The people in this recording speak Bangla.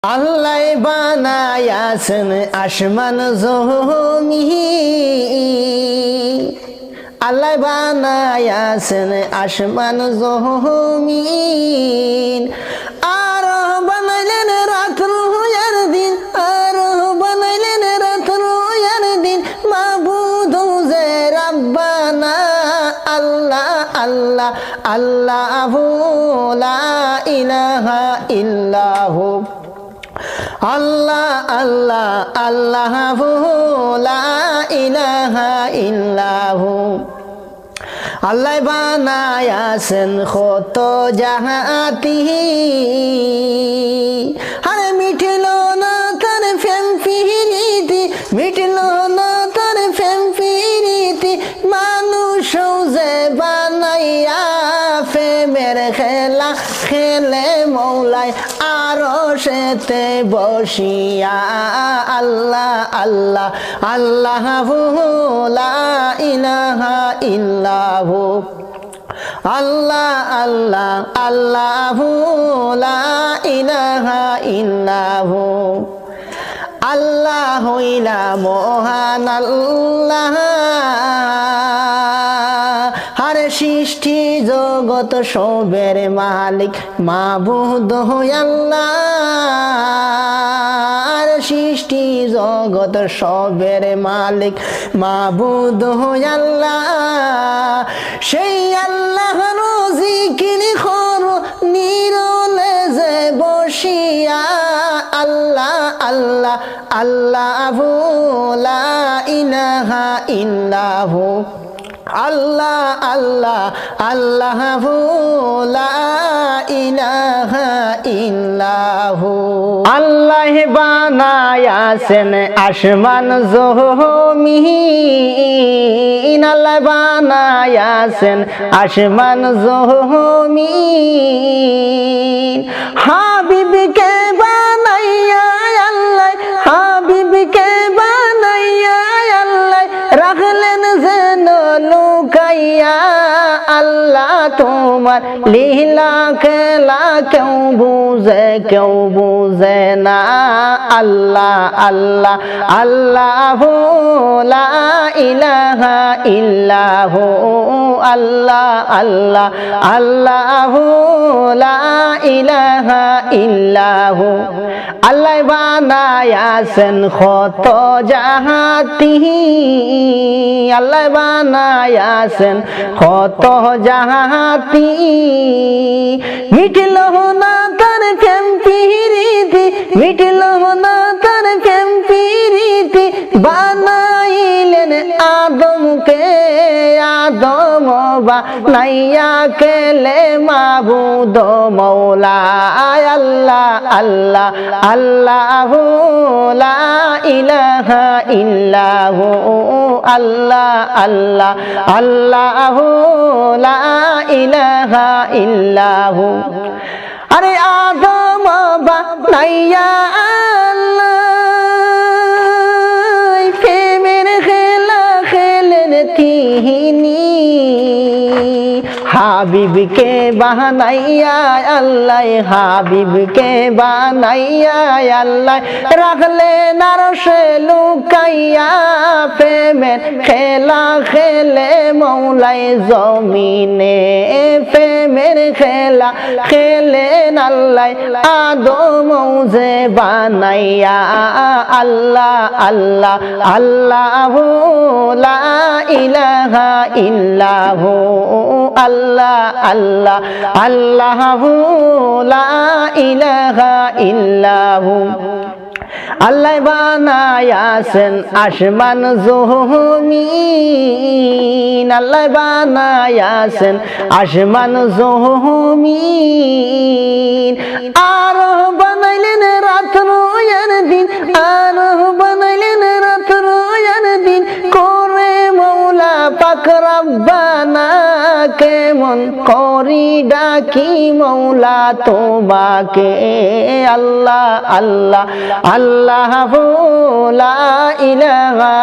আল্লাহ বানায়াছেন আসমান জমিন, আল্লাহ বানায়াছেন আসমান জমিন, আর বানাইলেন রাত্র আর দিন, আর বানাইলেন রাত্র আর দিন, মাবুদ যে রাব্বানা আল্লাহ আল্লাহ আল্লাহু লা ইলাহা ইল্লাহু আল্লাহ আল্লাহ আল্লাহু লা ইলাহা ইল্লাহু। আল্লাহ বানায়াছেন কত জাহাতি, আরে মিটিল না তার প্রেম প্রীতি, মিটিল না তার প্রেম প্রীতি, মানুষ যে বানাইয়া প্রেমের খেলা খেলে মৌলায় আরশেতে বসিয়া। আল্লাহ আল্লাহ আল্লাহু লা ইলাহা ইল্লাহু আল্লাহ আল্লাহ আল্লাহু লা ইলাহা ইল্লাহু। আল্লাহ হইলা মহান আল্লাহ, আর সৃষ্টি জগৎ সবের মালিক মাবুদ আল্লাহ, আর সৃষ্টি জগৎ সবের মালিক মাবুদ আল্লাহ। সেই আল্লাহ জিকির করো নিরলে যে বসিয়া। আল্লাহ আল্লাহ আল্লাহু লা ইলাহা ইল্লাহু আল্লাহ আল্লাহ আল্লাহু লা ইলাহা ইল্লাহু। আল্লাহ বানায়াছেন আসমান জমিন, আল্লাহ বানায়াছেন আসমান জমিন, হাবিবকে বানাইয়া আল্লাহ, হাবিবকে বানাইয়া আল্লাহ রাখলেন যেন লুকাইয়া। আল্লাহ তোমার লীলা খেলা কেউ বুঝে না। আল্লাহ আল্লাহ আল্লাহু লা ইলাহা ইল্লাহু আল্লাহ আল্লাহ আল্লাহু লা ইলাহা ইল্লাহু। আল্লাহ বানায়াছেন কত জাহাতি, আল্লাহ বানায়াছেন কত জাহাতি, মিটিল না তার প্রেম প্রীতি, মিটিল না তার প্রেম প্রীতি, বানাইলেন আদমকে, আদম বানাইয়া কেলে মাবুদ মৌলা। আল্লাহ আল্লাহ আল্লাহু লা ইলাহা ইল্লাহু আল্লাহ আল্লাহ আল্লাহু লা ইলাহা ইল্লাহু। আরে আদম বানাইয়া আল্লাহ প্রেমের খেলা খেলেন তিনি, হাবিবকে বানাইয়া আল্লাহ, হাবিবকে বানাইয়া আল্লাহ রাখলেন আরশে লুকাইয়া। প্রেমের খেলা খেলে মৌলাই জমিনে, প্রেমের খেলা খেলেন আল্লাহ আদম যে বানাইয়া। আল্লাহ আল্লাহ আল্লাহু লা ইলাহা ইল্লাহু আল্লাহ আল্লাহ আল্লাহু লা ইলাহা ইল্লাহু। আল্লাহ বানায়াছেন আসমান জমিন, আল্লাহ বানায়াছেন আসমান জমিন, আর বানাইলেন রাত্র আর দিন, আর বানাইলেন রাত্র আর দিন, করে মৌলা পাক রব্বানা কেমন করি ডাকি মৌলা তোমাকে। আল্লাহ আল্লাহ আল্লাহু লা ইলাহা